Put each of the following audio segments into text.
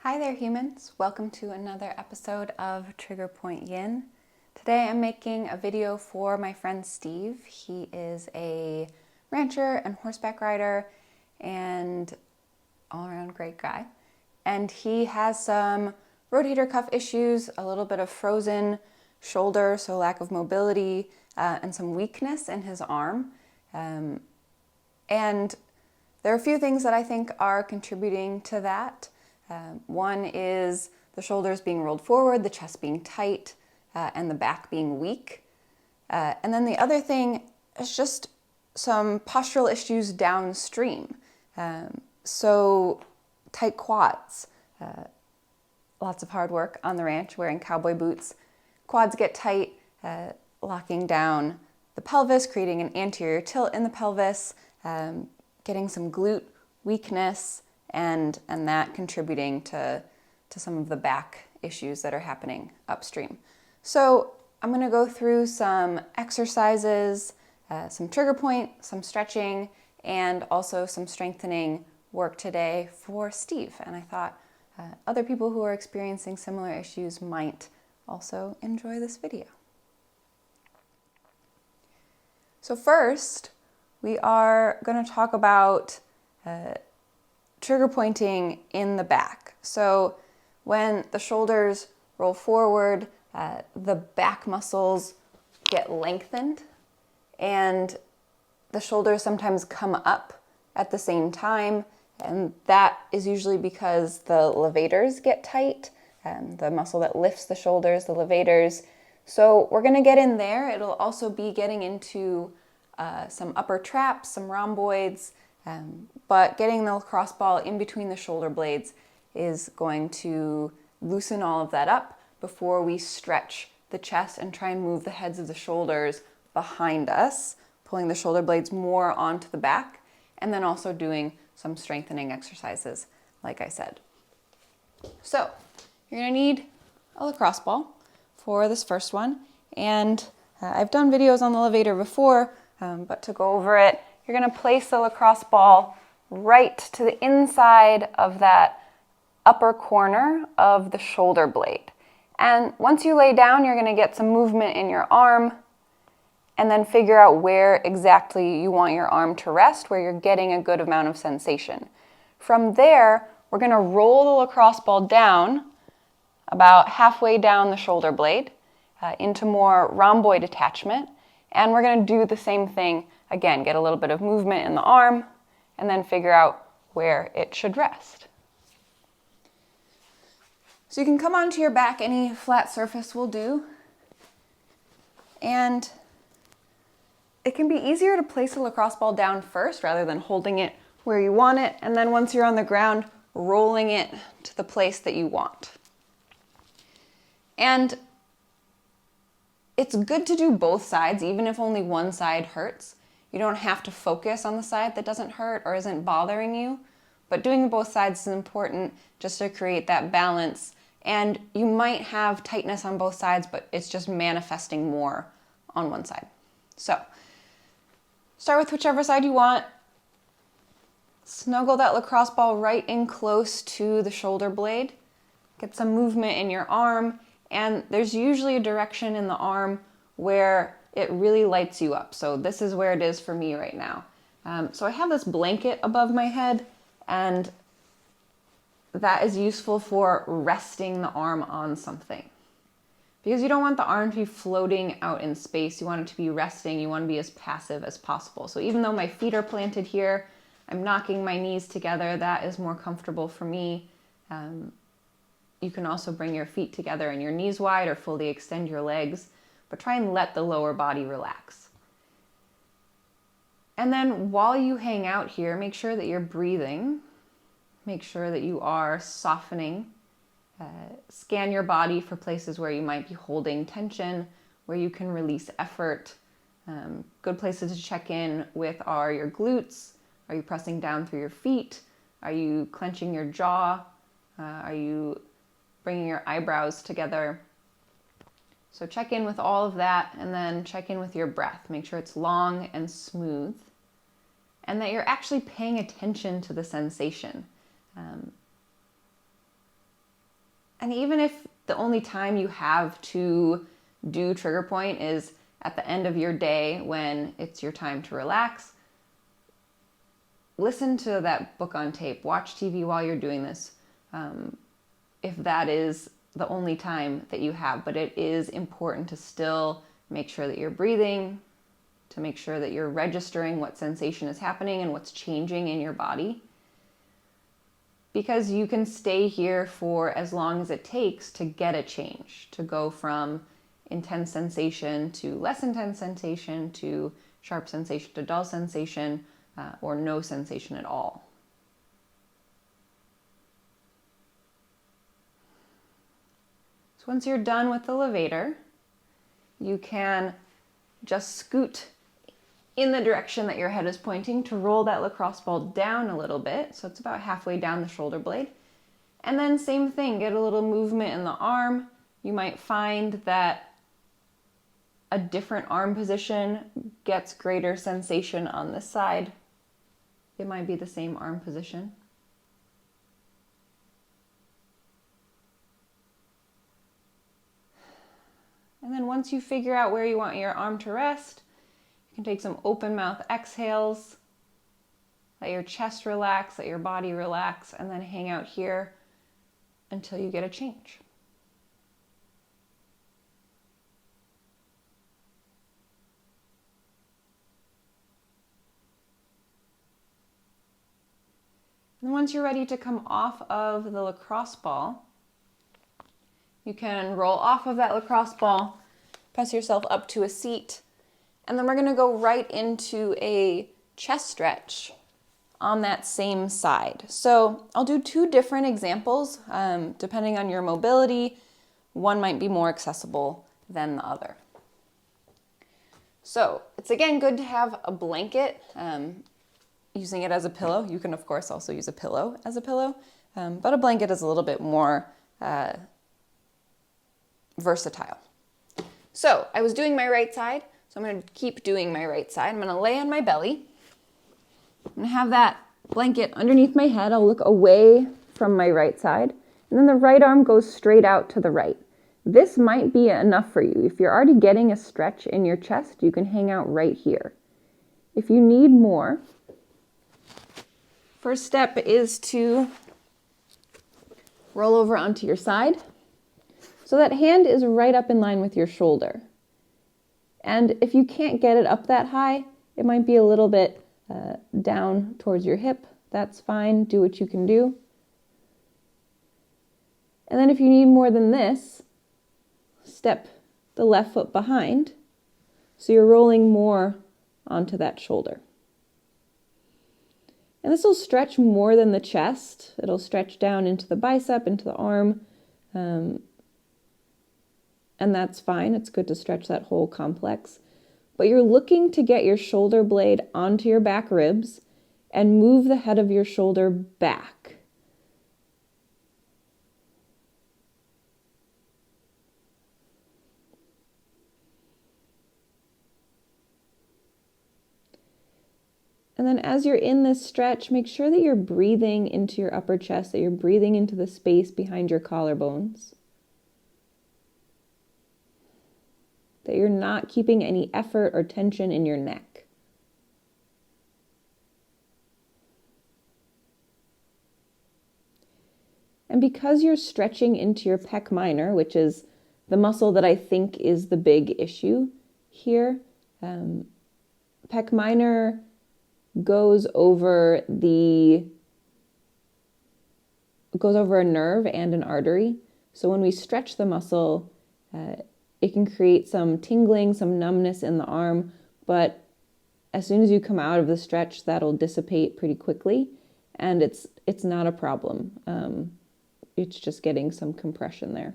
Hi there humans, welcome to another episode of Trigger Point Yin. Today I'm making a video for my friend Steve. He is a rancher and horseback rider and all-around great guy. And he has some rotator cuff issues, a little bit of frozen shoulder, so lack of mobility, and some weakness in his arm. And there are a few things that I think are contributing to that. One is the shoulders being rolled forward, the chest being tight, and the back being weak. And then the other thing is just some postural issues downstream. So tight quads, lots of hard work on the ranch wearing cowboy boots. Quads get tight, locking down the pelvis, creating an anterior tilt in the pelvis, getting some glute weakness, and that contributing to some of the back issues that are happening upstream. So I'm going to go through some exercises, some trigger point, some stretching, and also some strengthening work today for Steve. And I thought other people who are experiencing similar issues might also enjoy this video. So first, we are going to talk about trigger pointing in the back. So when the shoulders roll forward, the back muscles get lengthened and the shoulders sometimes come up at the same time. And that is usually because the levators get tight, the muscle that lifts the shoulders, the levators. So we're going to get in there. It'll also be getting into some upper traps, some rhomboids, but getting the lacrosse ball in between the shoulder blades is going to loosen all of that up before we stretch the chest and try and move the heads of the shoulders behind us, pulling the shoulder blades more onto the back, and then also doing some strengthening exercises, like I said. So you're going to need a lacrosse ball for this first one, and I've done videos on the levator before, but to go over it, you're going to place the lacrosse ball right to the inside of that upper corner of the shoulder blade. And once you lay down, you're going to get some movement in your arm and then figure out where exactly you want your arm to rest, where you're getting a good amount of sensation. From there, we're going to roll the lacrosse ball down about halfway down the shoulder blade into more rhomboid attachment. And we're going to do the same thing again, get a little bit of movement in the arm, and then figure out where it should rest. So you can come onto your back, any flat surface will do. And it can be easier to place a lacrosse ball down first rather than holding it where you want it, and then once you're on the ground, rolling it to the place that you want. And it's good to do both sides, even if only one side hurts. You don't have to focus on the side that doesn't hurt or isn't bothering you, but doing both sides is important just to create that balance. And you might have tightness on both sides, but it's just manifesting more on one side. So start with whichever side you want. Snuggle that lacrosse ball right in close to the shoulder blade. Get some movement in your arm, and there's usually a direction in the arm where it really lights you up. So this is where it is for me right now. So I have this blanket above my head, and that is useful for resting the arm on something. Because you don't want the arm to be floating out in space. You want it to be resting. You want to be as passive as possible. So even though my feet are planted here, I'm knocking my knees together. That is more comfortable for me. You can also bring your feet together and your knees wide or fully extend your legs, but try and let the lower body relax. And then while you hang out here, make sure that you're breathing. Make sure that you are softening. Scan your body for places where you might be holding tension, where you can release effort. Good places to check in with are your glutes. Are you pressing down through your feet? Are you clenching your jaw? Are you bringing your eyebrows together? So check in with all of that, and then check in with your breath. Make sure it's long and smooth, and that you're actually paying attention to the sensation. And even if the only time you have to do trigger point is at the end of your day when it's your time to relax, listen to that book on tape, watch TV while you're doing this, if that is the only time that you have. But it is important to still make sure that you're breathing, to make sure that you're registering what sensation is happening and what's changing in your body. Because you can stay here for as long as it takes to get a change, to go from intense sensation to less intense sensation to sharp sensation to dull sensation, or no sensation at all. So once you're done with the levator, you can just scoot in the direction that your head is pointing to roll that lacrosse ball down a little bit. So it's about halfway down the shoulder blade. And then same thing, get a little movement in the arm. You might find that a different arm position gets greater sensation on this side. It might be the same arm position. And then once you figure out where you want your arm to rest, you can take some open mouth exhales, let your chest relax, let your body relax, and then hang out here until you get a change. And once you're ready to come off of the lacrosse ball, you can roll off of that lacrosse ball, press yourself up to a seat, and then we're going to go right into a chest stretch on that same side. So I'll do two different examples. Depending on your mobility, one might be more accessible than the other. So it's again good to have a blanket, using it as a pillow. You can of course also use a pillow as a pillow, but a blanket is a little bit more versatile. So I was doing my right side, so I'm going to keep doing my right side. I'm going to lay on my belly. I'm going to have that blanket underneath my head. I'll look away from my right side, and then the right arm goes straight out to the right. This might be enough for you. If you're already getting a stretch in your chest, you can hang out right here. If you need more, first step is to roll over onto your side. So that hand is right up in line with your shoulder. And if you can't get it up that high, it might be a little bit down towards your hip. That's fine. Do what you can do. And then if you need more than this, step the left foot behind. So you're rolling more onto that shoulder. And this will stretch more than the chest. It'll stretch down into the bicep, into the arm. And that's fine. It's good to stretch that whole complex. But you're looking to get your shoulder blade onto your back ribs and move the head of your shoulder back. And then as you're in this stretch, make sure that you're breathing into your upper chest, that you're breathing into the space behind your collarbones. That you're not keeping any effort or tension in your neck. And because you're stretching into your pec minor, which is the muscle that I think is the big issue here, pec minor goes over a nerve and an artery. So when we stretch the muscle, it can create some tingling, some numbness in the arm, but as soon as you come out of the stretch, that'll dissipate pretty quickly, and it's not a problem. It's just getting some compression there.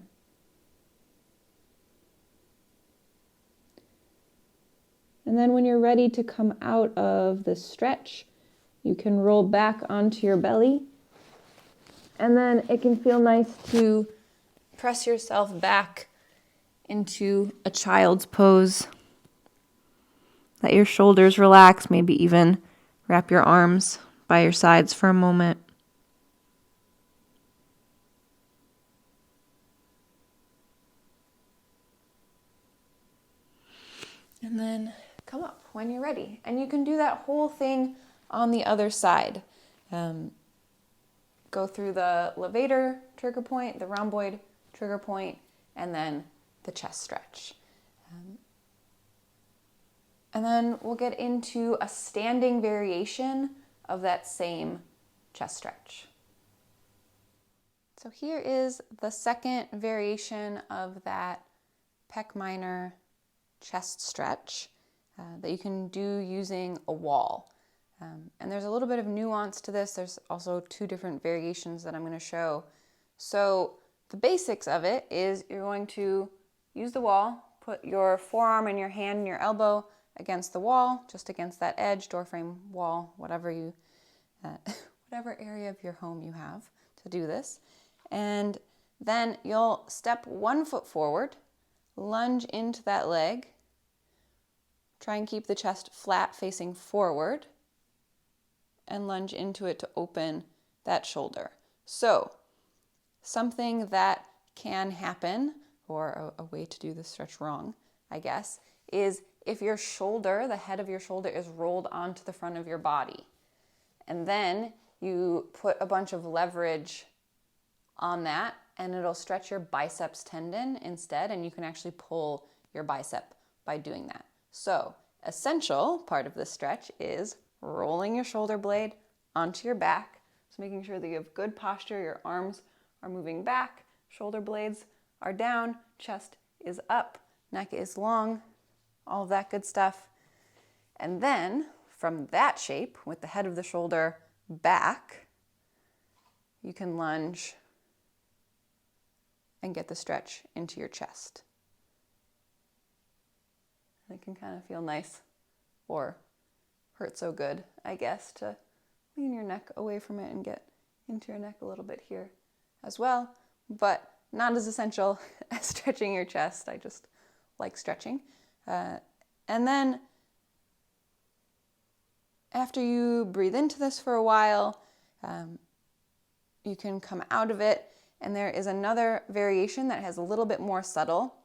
And then when you're ready to come out of the stretch, you can roll back onto your belly, and then it can feel nice to press yourself back into a child's pose. Let your shoulders relax, maybe even wrap your arms by your sides for a moment. And then come up when you're ready. And you can do that whole thing on the other side. Go through the levator trigger point, the rhomboid trigger point, and then the chest stretch. And then we'll get into a standing variation of that same chest stretch. So here is the second variation of that pec minor chest stretch that you can do using a wall. And there's a little bit of nuance to this. There's also two different variations that I'm going to show. So the basics of it is you're going to use the wall, put your forearm and your hand and your elbow against the wall, just against that edge, door frame, wall, whatever area of your home you have to do this. And then you'll step 1 foot forward, lunge into that leg, try and keep the chest flat facing forward, and lunge into it to open that shoulder. So something that can happen, or a way to do this stretch wrong, I guess, is if your shoulder, the head of your shoulder is rolled onto the front of your body, and then you put a bunch of leverage on that, and it'll stretch your biceps tendon instead, and you can actually pull your bicep by doing that. So, essential part of this stretch is rolling your shoulder blade onto your back. So making sure that you have good posture, your arms are moving back, shoulder blades are down, chest is up, neck is long, all of that good stuff. And then from that shape, with the head of the shoulder back, you can lunge and get the stretch into your chest. It can kind of feel nice or hurt so good, I guess, to lean your neck away from it and get into your neck a little bit here as well, but not as essential as stretching your chest. I just like stretching. And then after you breathe into this for a while, you can come out of it, and there is another variation that has a little bit more subtle.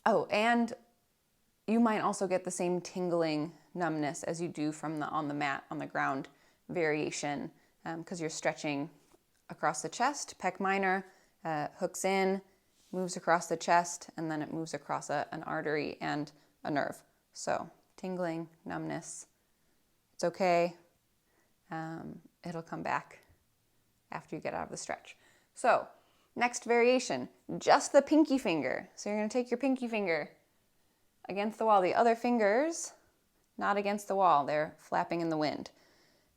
Oh, and you might also get the same tingling numbness as you do from the on the mat, on the ground variation, because you're stretching across the chest. Pec minor hooks in, moves across the chest, and then it moves across an artery and a nerve. So tingling, numbness, it's okay. It'll come back after you get out of the stretch. So next variation, just the pinky finger. So you're going to take your pinky finger against the wall. The other fingers, not against the wall. They're flapping in the wind.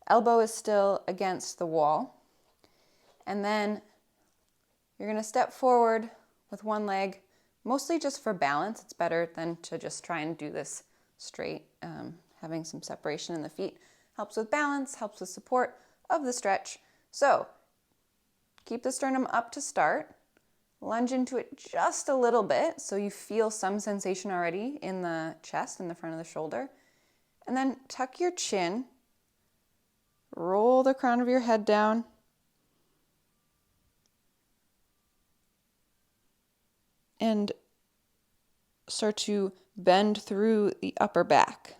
Elbow is still against the wall. And then you're going to step forward with one leg, mostly just for balance. It's better than to just try and do this straight. Having some separation in the feet helps with balance, helps with support of the stretch. So keep the sternum up to start. Lunge into it just a little bit so you feel some sensation already in the chest, in the front of the shoulder. And then tuck your chin, roll the crown of your head down, and start to bend through the upper back.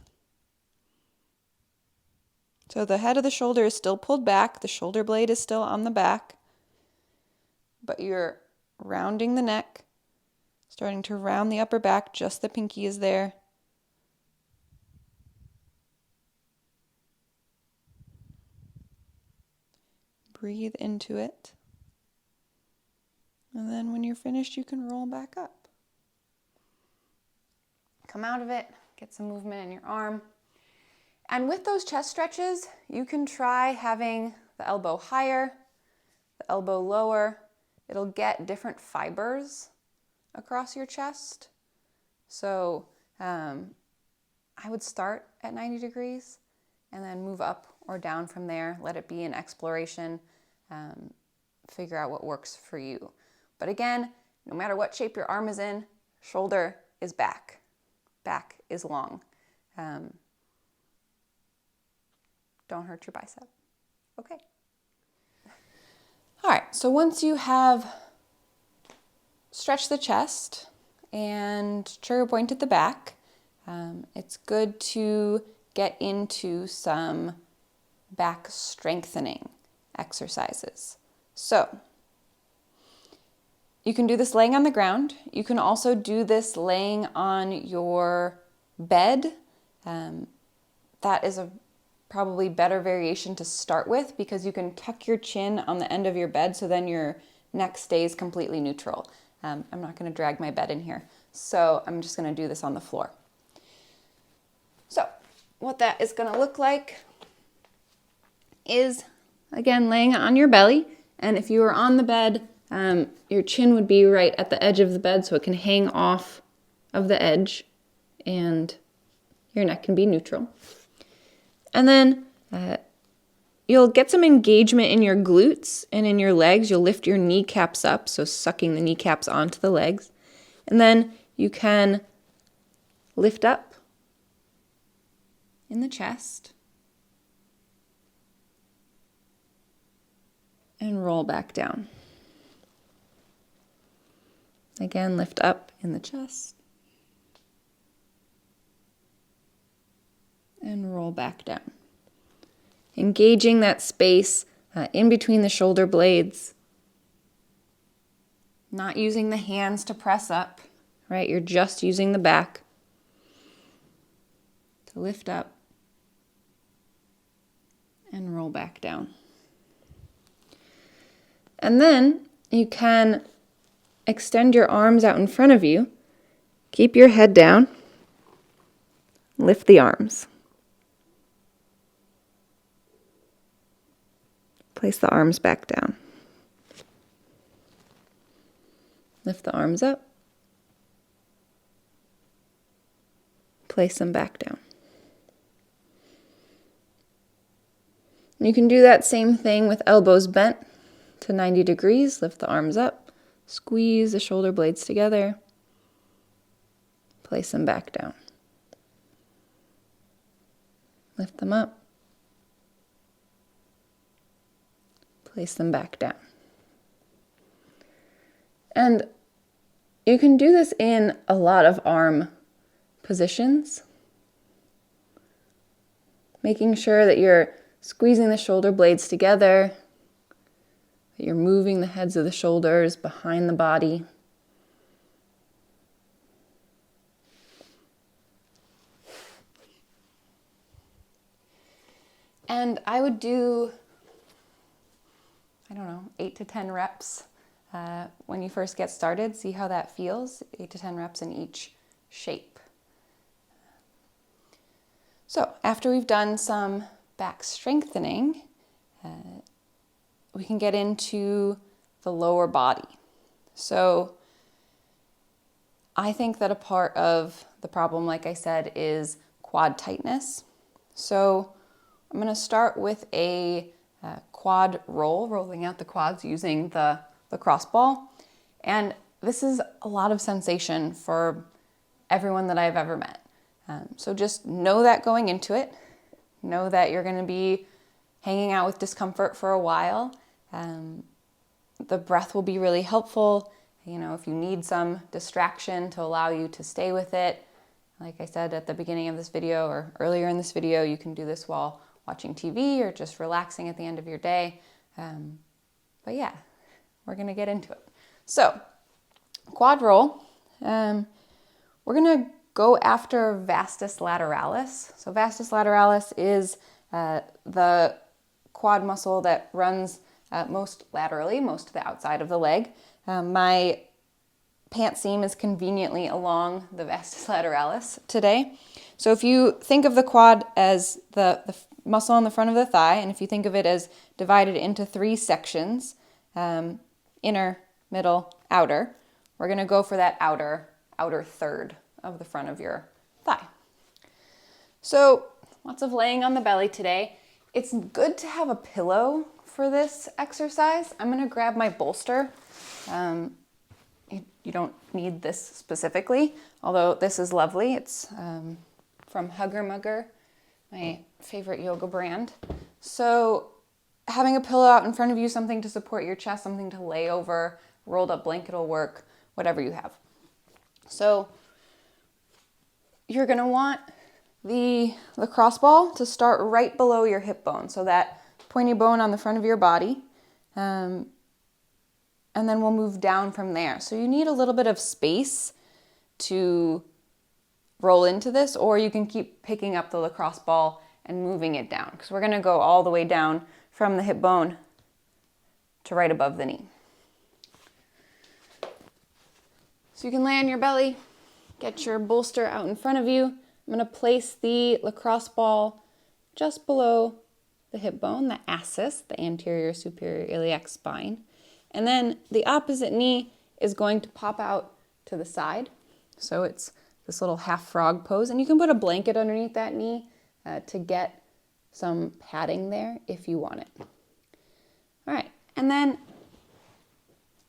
So the head of the shoulder is still pulled back, the shoulder blade is still on the back, but you're rounding the neck, starting to round the upper back, just the pinky is there. Breathe into it. And then when you're finished, you can roll back up. Come out of it, get some movement in your arm. And with those chest stretches, you can try having the elbow higher, the elbow lower. It'll get different fibers across your chest. So I would start at 90 degrees and then move up or down from there. Let it be an exploration. Figure out what works for you. But again, no matter what shape your arm is in, shoulder is back. Back is long. Don't hurt your bicep. Okay. All right, so once you have stretched the chest and trigger point at the back. It's good to get into some back strengthening exercises. So you can do this laying on the ground. You can also do this laying on your bed. That is a probably better variation to start with because you can tuck your chin on the end of your bed so then your neck stays completely neutral. I'm not going to drag my bed in here, so I'm just going to do this on the floor. So what that is going to look like is, again, laying on your belly, and if you were on the bed, your chin would be right at the edge of the bed so it can hang off of the edge and your neck can be neutral. And then you'll get some engagement in your glutes and in your legs. You'll lift your kneecaps up, so sucking the kneecaps onto the legs. And then you can lift up in the chest and roll back down. Again, lift up in the chest and roll back down. Engaging that space in between the shoulder blades. Not using the hands to press up, right? You're just using the back to lift up and roll back down. And then you can extend your arms out in front of you. Keep your head down. Lift the arms. Place the arms back down. Lift the arms up. Place them back down. You can do that same thing with elbows bent to 90 degrees. Lift the arms up. Squeeze the shoulder blades together. Place them back down. Lift them up. Place them back down. And you can do this in a lot of arm positions, making sure that you're squeezing the shoulder blades together, that you're moving the heads of the shoulders behind the body. And I would do, 8 to 10 reps when you first get started. See how that feels. 8 to 10 reps in each shape. So after we've done some back strengthening, we can get into the lower body. So I think that a part of the problem, like I said, is quad tightness. So I'm going to start with a quad roll, rolling out the quads using the cross ball. And this is a lot of sensation for everyone that I've ever met. So just know that going into it. Know that you're going to be hanging out with discomfort for a while. The breath will be really helpful. If you need some distraction to allow you to stay with it, like I said at the beginning of this video or earlier in this video, you can do this while watching TV or just relaxing at the end of your day. But yeah, we're going to get into it. So, quad roll. We're going to go after vastus lateralis. So vastus lateralis is the quad muscle that runs most laterally, most to the outside of the leg. My pant seam is conveniently along the vastus lateralis today. So if you think of the quad as the muscle on the front of the thigh, and if you think of it as divided into 3 sections, inner, middle, outer, we're going to go for that outer third of the front of your thigh. So lots of laying on the belly today. It's good to have a pillow for this exercise. I'm going to grab my bolster. You don't need this specifically, although this is lovely. It's from Hugger Mugger, my favorite yoga brand. So having a pillow out in front of you, something to support your chest, something to lay over, rolled up blanket will work, whatever you have. So you're going to want the lacrosse ball to start right below your hip bone, so that pointy bone on the front of your body. And then we'll move down from there. So you need a little bit of space to roll into this, or you can keep picking up the lacrosse ball and moving it down, because we're going to go all the way down from the hip bone to right above the knee. So you can lay on your belly, get your bolster out in front of you. I'm going to place the lacrosse ball just below the hip bone, the ascis, the anterior superior iliac spine. And then the opposite knee is going to pop out to the side. So it's this little half frog pose. And you can put a blanket underneath that knee to get some padding there if you want it. All right. And then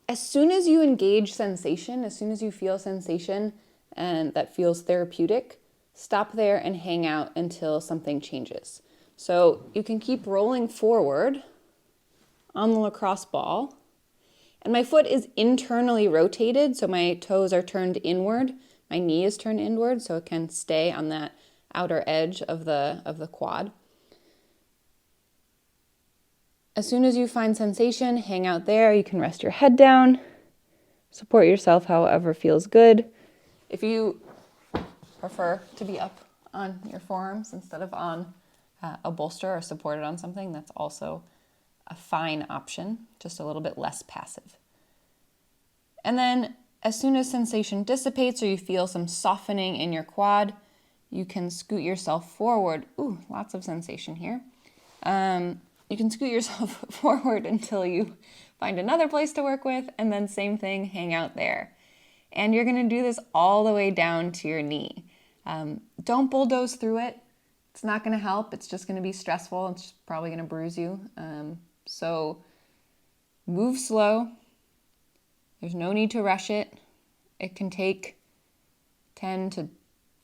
as soon as you engage sensation, as soon as you feel sensation and that feels therapeutic, stop there and hang out until something changes. So you can keep rolling forward on the lacrosse ball. And my foot is internally rotated, so my toes are turned inward. My knee is turned inward, so it can stay on that outer edge of the quad. As soon as you find sensation, hang out there. You can rest your head down, support yourself however feels good. If you prefer to be up on your forearms instead of on a bolster or supported on something, that's also a fine option, just a little bit less passive. And then as soon as sensation dissipates or you feel some softening in your quad, you can scoot yourself forward. Ooh, lots of sensation here. You can scoot yourself forward until you find another place to work with, and then same thing, hang out there. And you're going to do this all the way down to your knee. Don't bulldoze through it. It's not going to help. It's just going to be stressful. It's probably going to bruise you. So move slow. There's no need to rush it. It can take 10 to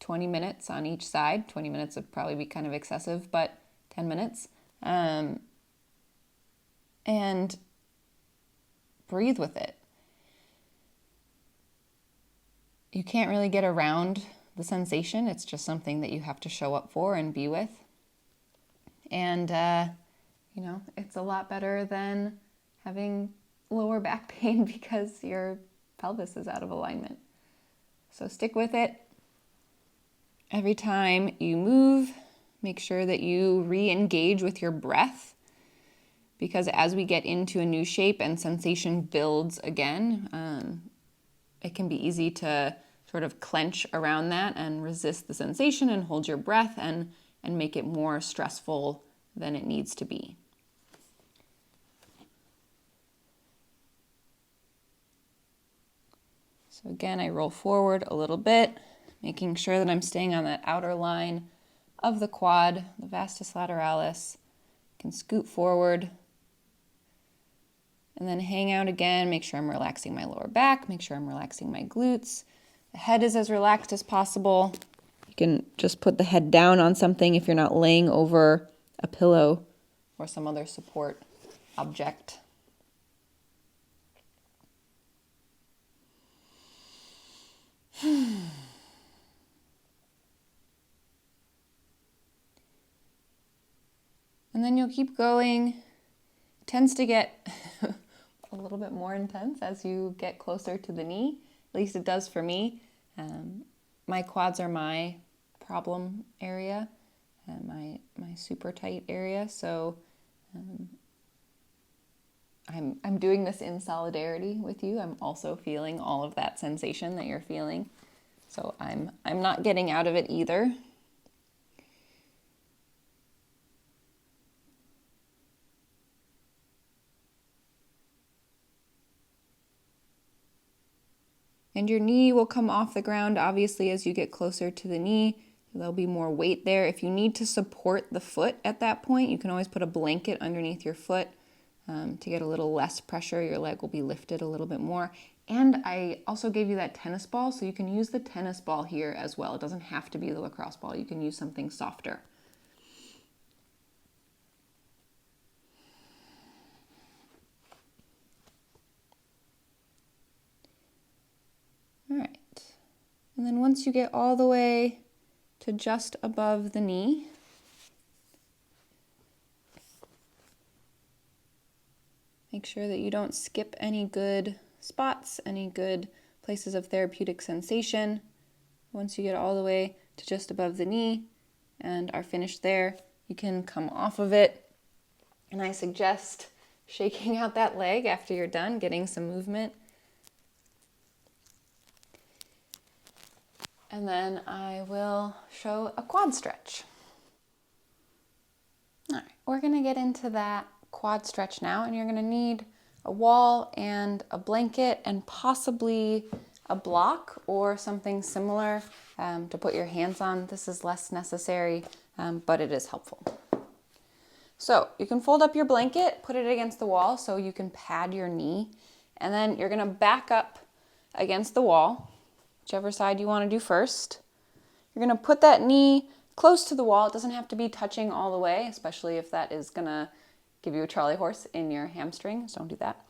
20 minutes on each side. 20 minutes would probably be kind of excessive, but 10 minutes. And breathe with it. You can't really get around the sensation. It's just something that you have to show up for and be with. And, it's a lot better than having lower back pain because your pelvis is out of alignment. So stick with it. Every time you move, make sure that you re-engage with your breath, because as we get into a new shape and sensation builds again, it can be easy to sort of clench around that and resist the sensation and hold your breath and make it more stressful than it needs to be. So again, I roll forward a little bit, making sure that I'm staying on that outer line of the quad, the vastus lateralis. Can scoot forward and then hang out again. Make sure I'm relaxing my lower back, make sure I'm relaxing my glutes. The head is as relaxed as possible. You can just put the head down on something if you're not laying over a pillow or some other support object. And then you'll keep going. It tends to get a little bit more intense as you get closer to the knee. At least it does for me. My quads are my problem area, my super tight area. So I'm doing this in solidarity with you. I'm also feeling all of that sensation that you're feeling. So I'm not getting out of it either. And your knee will come off the ground, obviously, as you get closer to the knee. There'll be more weight there. If you need to support the foot at that point, you can always put a blanket underneath your foot to get a little less pressure. Your leg will be lifted a little bit more. And I also gave you that tennis ball, so you can use the tennis ball here as well. It doesn't have to be the lacrosse ball. You can use something softer. All right. And then once you get all the way to just above the knee, make sure that you don't skip any good spots, any good places of therapeutic sensation. Once you get all the way to just above the knee and are finished there, you can come off of it. And I suggest shaking out that leg after you're done, getting some movement. And then I will show a quad stretch. All right, we're gonna get into that quad stretch now, and you're gonna need a wall and a blanket and possibly a block or something similar to put your hands on. This is less necessary, but it is helpful. So you can fold up your blanket, put it against the wall so you can pad your knee, and then you're gonna back up against the wall, whichever side you wanna do first. You're gonna put that knee close to the wall. It doesn't have to be touching all the way, especially if that is gonna give you a Charlie horse in your hamstring, so don't do that.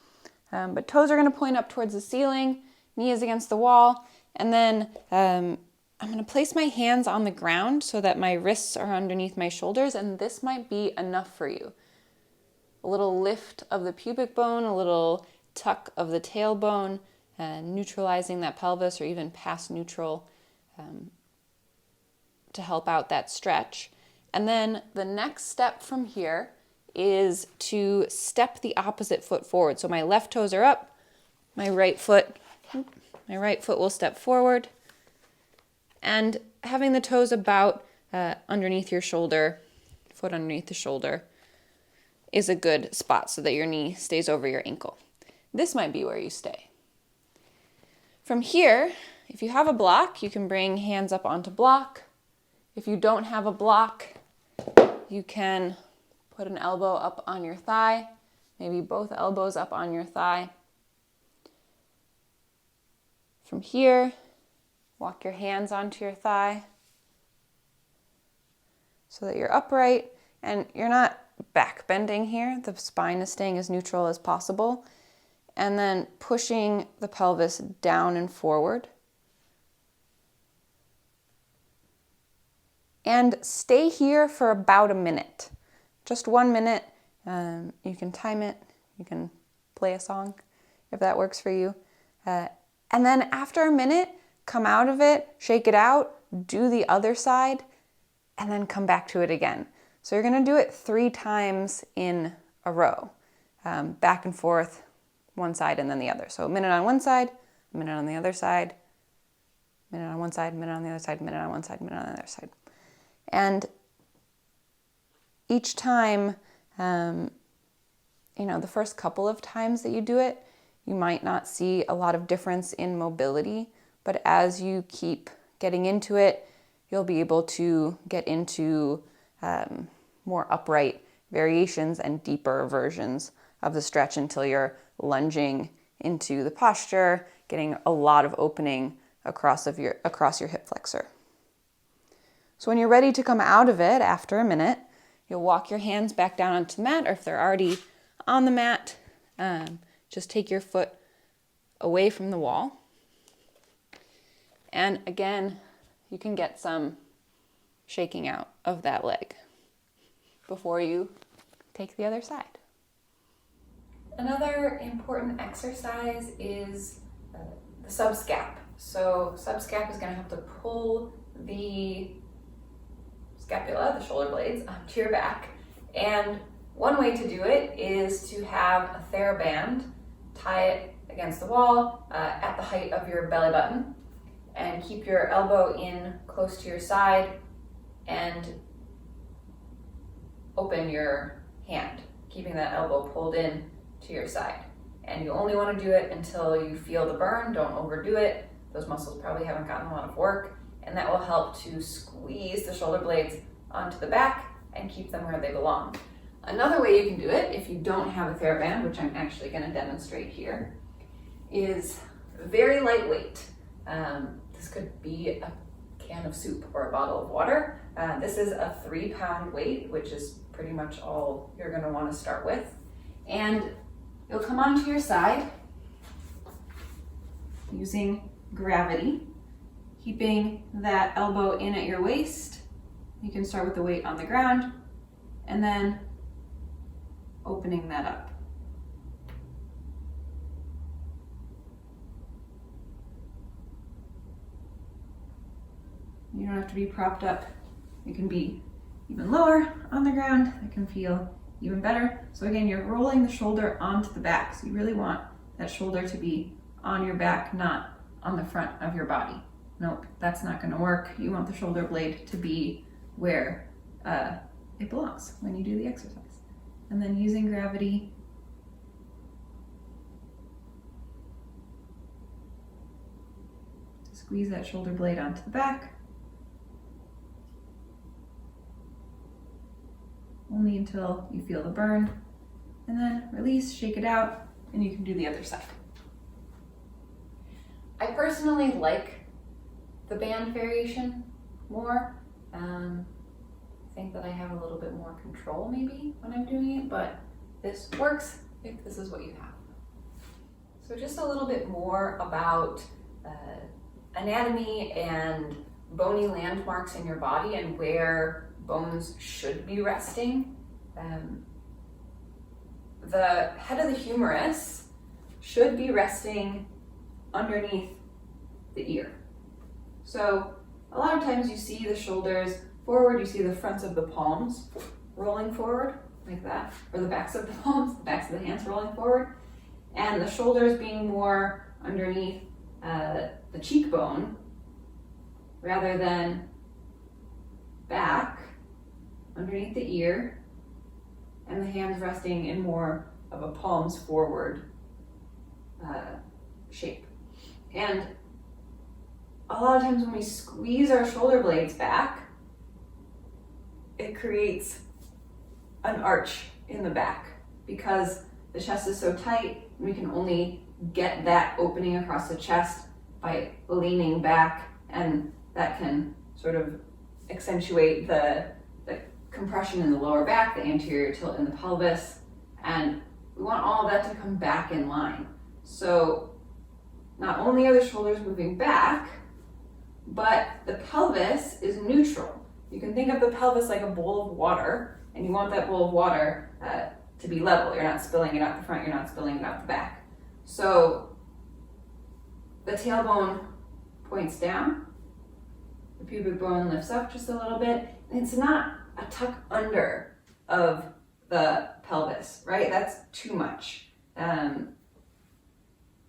But toes are gonna point up towards the ceiling, knee is against the wall, and then I'm gonna place my hands on the ground so that my wrists are underneath my shoulders, and this might be enough for you. A little lift of the pubic bone, a little tuck of the tailbone, neutralizing that pelvis or even past neutral to help out that stretch. And then the next step from here is to step the opposite foot forward. So my left toes are up, my right foot will step forward, and having the toes about underneath your shoulder, foot underneath the shoulder, is a good spot so that your knee stays over your ankle. This might be where you stay. From here, if you have a block, you can bring hands up onto block. If you don't have a block, you can put an elbow up on your thigh, maybe both elbows up on your thigh. From here, walk your hands onto your thigh so that you're upright and you're not back bending here. The spine is staying as neutral as possible. And then pushing the pelvis down and forward. And stay here for about a minute. Just 1 minute. You can time it. You can play a song if that works for you. And then after a minute, come out of it, shake it out, do the other side, and then come back to it again. So you're gonna do it 3 times in a row, back and forth, one side and then the other. So a minute on one side, a minute on the other side, minute on one side, minute on the other side, minute on one side, minute on the other side. And each time, the first couple of times that you do it, you might not see a lot of difference in mobility, but as you keep getting into it, you'll be able to get into more upright variations and deeper versions of the stretch until you're lunging into the posture, getting a lot of opening across your hip flexor. So when you're ready to come out of it after a minute, you'll walk your hands back down onto the mat, or if they're already on the mat, just take your foot away from the wall. And again, you can get some shaking out of that leg before you take the other side. Another important exercise is the subscap. So subscap is going to have to pull the scapula, the shoulder blades, onto your back. And one way to do it is to have a TheraBand, tie it against the wall at the height of your belly button, and keep your elbow in close to your side and open your hand, keeping that elbow pulled in to your side. And you only want to do it until you feel the burn. Don't overdo it. Those muscles probably haven't gotten a lot of work, and that will help to squeeze the shoulder blades onto the back and keep them where they belong. Another way you can do it, if you don't have a TheraBand, which I'm actually going to demonstrate here, is very lightweight. This could be a can of soup or a bottle of water. This is a 3-pound weight, which is pretty much all you're going to want to start with. And you'll come onto your side using gravity keeping that elbow in at your waist. You can start with the weight on the ground and then opening that up. You don't have to be propped up. You can be even lower on the ground. It can feel even better. So again, you're rolling the shoulder onto the back. So you really want that shoulder to be on your back, not on the front of your body. Nope, that's not gonna work. You want the shoulder blade to be where it belongs when you do the exercise. And then using gravity to squeeze that shoulder blade onto the back. Only until you feel the burn, and then release, shake it out, and you can do the other side. I personally like the band variation more. I think that I have a little bit more control maybe when I'm doing it, but this works if this is what you have. So just a little bit more about anatomy and bony landmarks in your body and where bones should be resting. The head of the humerus should be resting underneath the ear. So a lot of times you see the shoulders forward, you see the fronts of the palms rolling forward like that, or the backs of the palms, the backs of the hands rolling forward, and the shoulders being more underneath the cheekbone rather than back underneath the ear, and the hands resting in more of a palms forward shape. And a lot of times when we squeeze our shoulder blades back, it creates an arch in the back because the chest is so tight, and we can only get that opening across the chest by leaning back, and that can sort of accentuate the compression in the lower back, the anterior tilt in the pelvis, and we want all of that to come back in line. So not only are the shoulders moving back, but the pelvis is neutral. You can think of the pelvis like a bowl of water, and you want that bowl of water to be level. You're not spilling it out the front, you're not spilling it out the back. So the tailbone points down, the pubic bone lifts up just a little bit, and it's not a tuck under of the pelvis, right? That's too much. The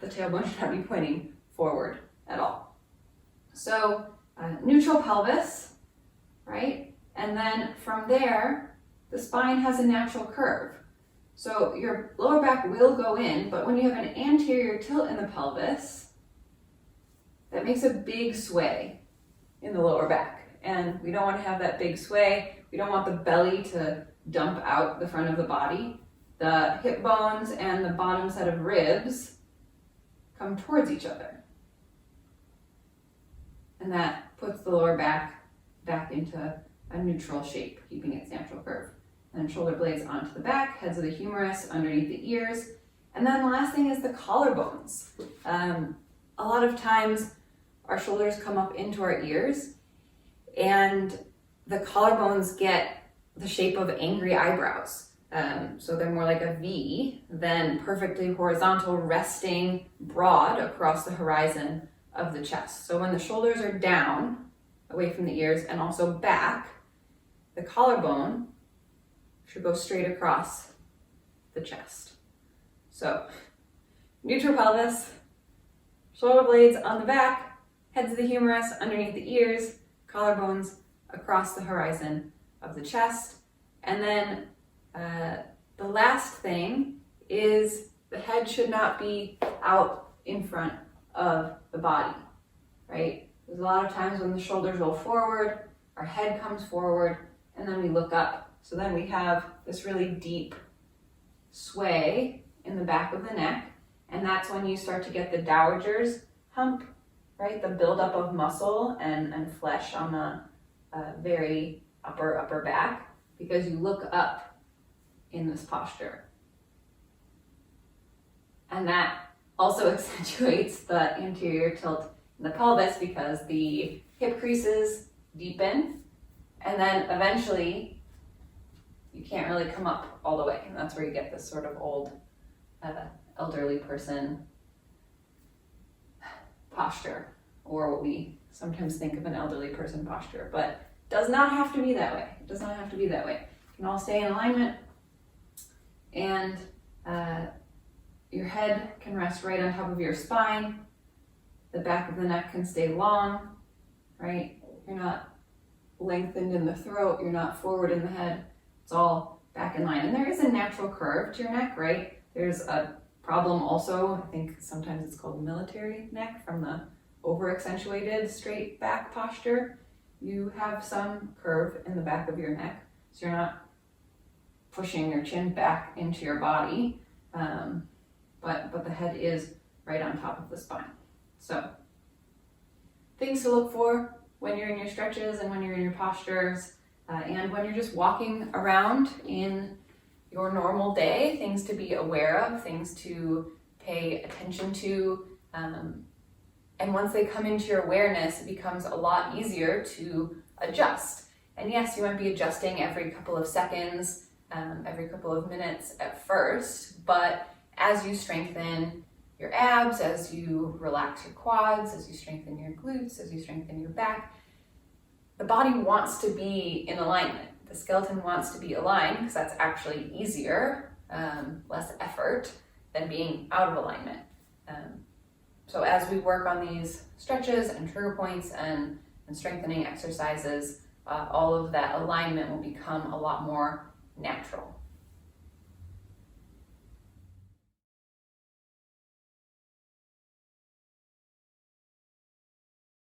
tailbone should not be pointing forward at all. So neutral pelvis, right? And then from there, the spine has a natural curve. So your lower back will go in, but when you have an anterior tilt in the pelvis, that makes a big sway in the lower back. And we don't want to have that big sway. We don't want the belly to dump out the front of the body. The hip bones and the bottom set of ribs come towards each other. And that puts the lower back into a neutral shape, keeping its natural curve. And shoulder blades onto the back, heads of the humerus underneath the ears. And then the last thing is the collarbones. A lot of times our shoulders come up into our ears, and the collarbones get the shape of angry eyebrows. So they're more like a V than perfectly horizontal, resting broad across the horizon of the chest. So when the shoulders are down, away from the ears, and also back, the collarbone should go straight across the chest. So neutral pelvis, shoulder blades on the back, heads of the humerus underneath the ears, collarbones across the horizon of the chest. And then the last thing is the head should not be out in front of the body, right? There's a lot of times when the shoulders roll forward, our head comes forward, and then we look up. So then we have this really deep sway in the back of the neck, and that's when you start to get the dowager's hump, right? The buildup of muscle and flesh on the very upper back, because you look up in this posture. And that also accentuates the anterior tilt in the pelvis because the hip creases deepen, and then eventually you can't really come up all the way, and that's where you get this sort of old elderly person posture, or what we sometimes think of an elderly person posture, but it does not have to be that way. It does not have to be that way. You can all stay in alignment, and your head can rest right on top of your spine. The back of the neck can stay long, right? You're not lengthened in the throat, you're not forward in the head. It's all back in line. And there is a natural curve to your neck, right? There's a problem also, I think sometimes it's called military neck, from the over-accentuated straight back posture. You have some curve in the back of your neck, so you're not pushing your chin back into your body, but the head is right on top of the spine. So, things to look for when you're in your stretches and when you're in your postures, and when you're just walking around in your normal day, things to be aware of, things to pay attention to, and once they come into your awareness, it becomes a lot easier to adjust. And yes, you might be adjusting every couple of seconds, every couple of minutes at first, but as you strengthen your abs, as you relax your quads, as you strengthen your glutes, as you strengthen your back, the body wants to be in alignment. The skeleton wants to be aligned because that's actually easier, less effort than being out of alignment. So as we work on these stretches and trigger points and strengthening exercises, all of that alignment will become a lot more natural.